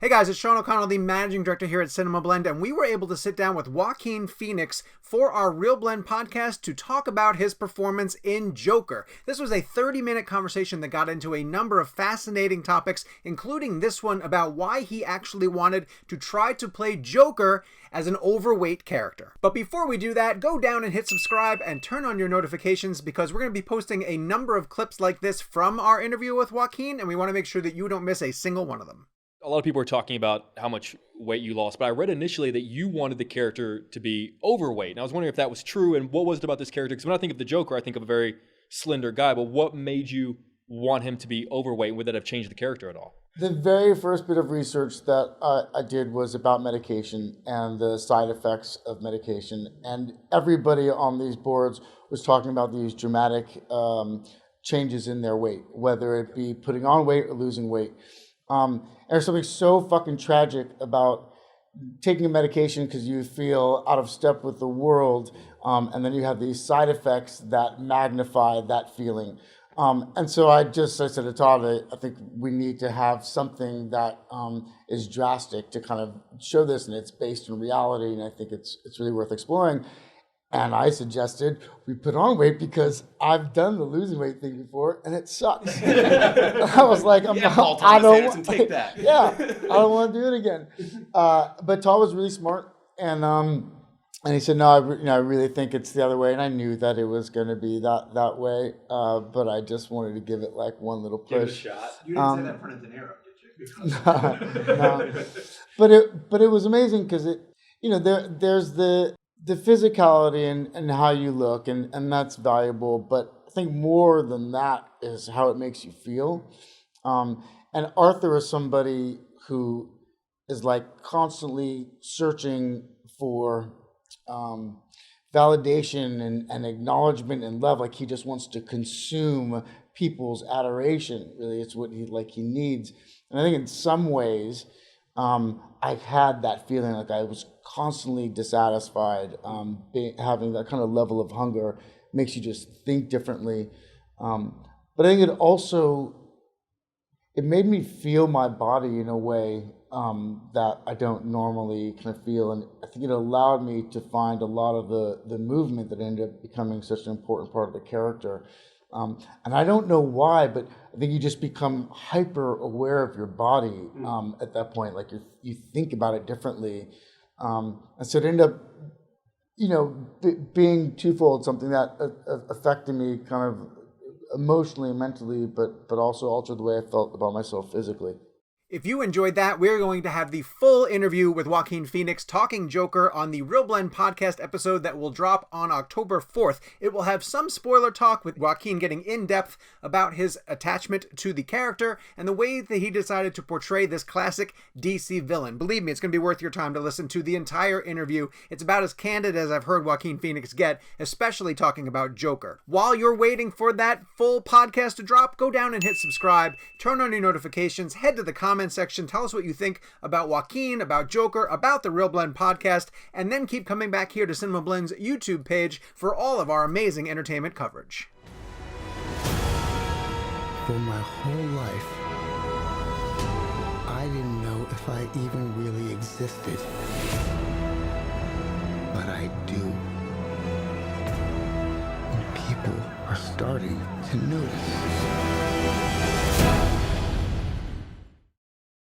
Hey guys, it's Sean O'Connell, the managing director here at CinemaBlend, and we were able to sit down with Joaquin Phoenix for our ReelBlend podcast to talk about his performance in Joker. This was a 30-minute conversation that got into a number of fascinating topics, including this one about why he actually wanted to try to play Joker as an overweight character. But before we do that, go down and hit subscribe and turn on your notifications because we're going to be posting a number of clips like this from our interview with Joaquin, and we want to make sure that you don't miss a single one of them. A lot of people are talking about how much weight you lost, but I read initially that you wanted the character to be overweight. And I was wondering if that was true and what was it about this character? Because when I think of the Joker, I think of a very slender guy, but what made you want him to be overweight? Would that have changed the character at all? The very first bit of research that I did was about medication and the side effects of medication. And everybody on these boards was talking about these dramatic changes in their weight, whether it be putting on weight or losing weight. And there's something so fucking tragic about taking a medication because you feel out of step with the world, and then you have these side effects that magnify that feeling. And so I said to Todd, I think we need to have something that is drastic to kind of show this, and it's based in reality, and I think it's really worth exploring. And I suggested we put on weight because I've done the losing weight thing before and it sucks. I was like, I don't take that. Yeah, I don't want to do it again. But Todd was really smart, and he said, no, I really think it's the other way. And I knew that it was going to be that way, but I just wanted to give it like one little push. Give it a shot. You didn't say that in front of De Niro, did you? No. But it was amazing because there's the physicality and how you look, and that's valuable. But I think more than that is how it makes you feel. And Arthur is somebody who is like constantly searching for validation and acknowledgement and love. Like he just wants to consume people's adoration. Really, it's what he needs. And I think in some ways, I had that feeling like I was constantly dissatisfied. Having that kind of level of hunger makes you just think differently. But I think it made me feel my body in a way that I don't normally kind of feel. And I think it allowed me to find a lot of the movement that ended up becoming such an important part of the character. And I don't know why, but I think you just become hyper aware of your body at that point. Like you think about it differently. And so it ended up, being twofold, something that affected me kind of emotionally and mentally, but also altered the way I felt about myself physically. If you enjoyed that, we're going to have the full interview with Joaquin Phoenix talking Joker on the ReelBlend podcast episode that will drop on October 4th. It will have some spoiler talk with Joaquin getting in depth about his attachment to the character and the way that he decided to portray this classic DC villain. Believe me, it's going to be worth your time to listen to the entire interview. It's about as candid as I've heard Joaquin Phoenix get, especially talking about Joker. While you're waiting for that full podcast to drop, go down and hit subscribe, turn on your notifications, head to the comment section, tell us what you think about Joaquin, about Joker, about the ReelBlend podcast, and then keep coming back here to CinemaBlend's YouTube page for all of our amazing entertainment coverage. For my whole life, I didn't know if I even really existed. But I do. And people are starting to notice.